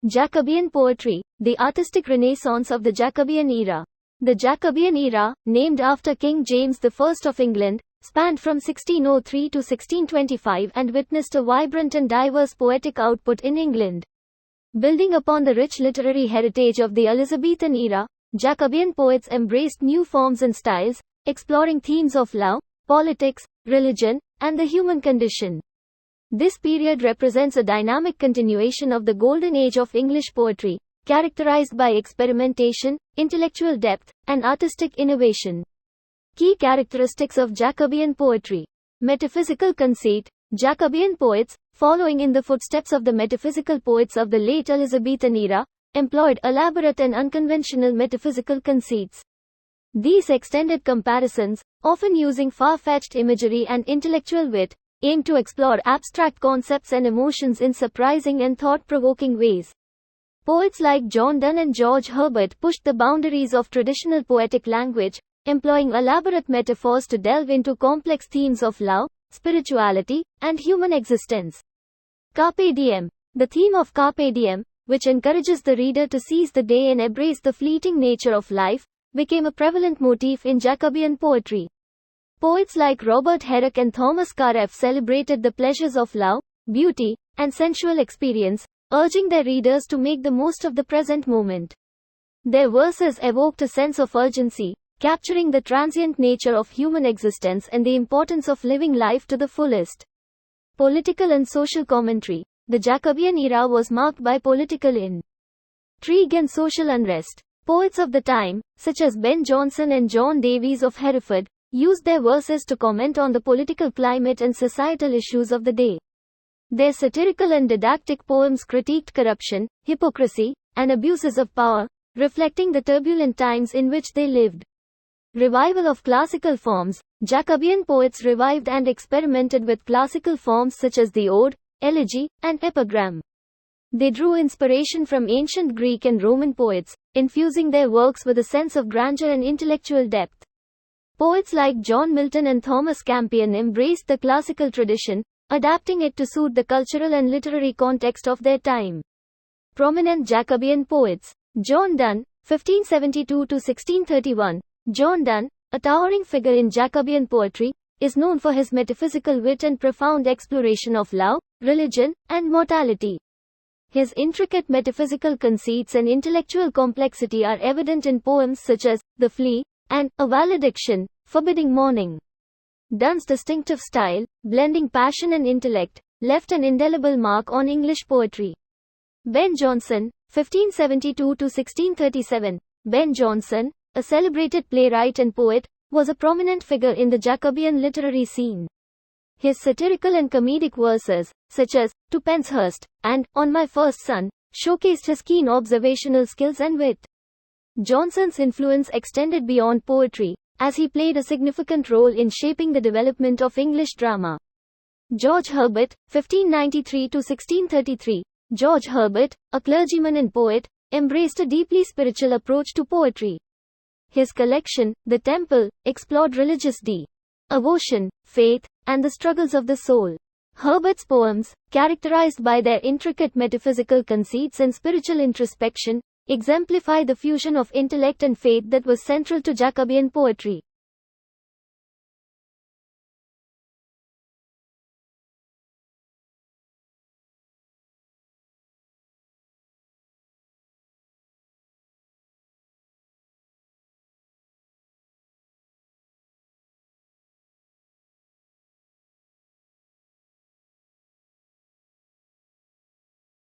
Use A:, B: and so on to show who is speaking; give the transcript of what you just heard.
A: Jacobean poetry, the artistic renaissance of the Jacobean era. The Jacobean era, named after King James I of England, spanned from 1603 to 1625 and witnessed a vibrant and diverse poetic output in England. Building upon the rich literary heritage of the Elizabethan era, Jacobean poets embraced new forms and styles, exploring themes of love, politics, religion, and the human condition. This period represents a dynamic continuation of the golden age of English poetry, characterized by experimentation, intellectual depth, and artistic innovation. Key characteristics of Jacobean poetry. Metaphysical conceit. Jacobean poets, following in the footsteps of the metaphysical poets of the late Elizabethan era, employed elaborate and unconventional metaphysical conceits. These extended comparisons, often using far-fetched imagery and intellectual wit, aim to explore abstract concepts and emotions in surprising and thought-provoking ways. Poets like John Donne and George Herbert pushed the boundaries of traditional poetic language, employing elaborate metaphors to delve into complex themes of love, spirituality, and human existence. Carpe diem. The theme of Carpe diem, which encourages the reader to seize the day and embrace the fleeting nature of life, became a prevalent motif in Jacobean poetry. Poets like Robert Herrick and Thomas Carlyle celebrated the pleasures of love, beauty, and sensual experience, urging their readers to make the most of the present moment. Their verses evoked a sense of urgency, capturing the transient nature of human existence and the importance of living life to the fullest. Political and social commentary. The Jacobean era was marked by political intrigue and social unrest. Poets of the time, such as Ben Jonson and John Davies of Hereford, used their verses to comment on the political climate and societal issues of the day. Their satirical and didactic poems critiqued corruption, hypocrisy, and abuses of power, reflecting the turbulent times in which they lived. Revival of classical forms. Jacobean poets revived and experimented with classical forms such as the ode, elegy, and epigram. They drew inspiration from ancient Greek and Roman poets, infusing their works with a sense of grandeur and intellectual depth. Poets like John Milton and Thomas Campion embraced the classical tradition, adapting it to suit the cultural and literary context of their time. Prominent Jacobean poets. John Donne, 1572–1631. John Donne, a towering figure in Jacobean poetry, is known for his metaphysical wit and profound exploration of love, religion, and mortality. His intricate metaphysical conceits and intellectual complexity are evident in poems such as The Flea and A Valediction, forbidding mourning. Donne's distinctive style, blending passion and intellect, left an indelible mark on English poetry. Ben Jonson, 1572–1637. Ben Jonson, a celebrated playwright and poet, was a prominent figure in the Jacobean literary scene. His satirical and comedic verses, such as To Penshurst and On My First Son, showcased his keen observational skills and wit. Jonson's influence extended beyond poetry, as he played a significant role in shaping the development of English drama. George Herbert, 1593–1633. George Herbert, a clergyman and poet, embraced a deeply spiritual approach to poetry. His collection, The Temple, explored religious devotion, faith, and the struggles of the soul. Herbert's poems, characterized by their intricate metaphysical conceits and spiritual introspection, exemplify the fusion of intellect and faith that was central to Jacobean poetry.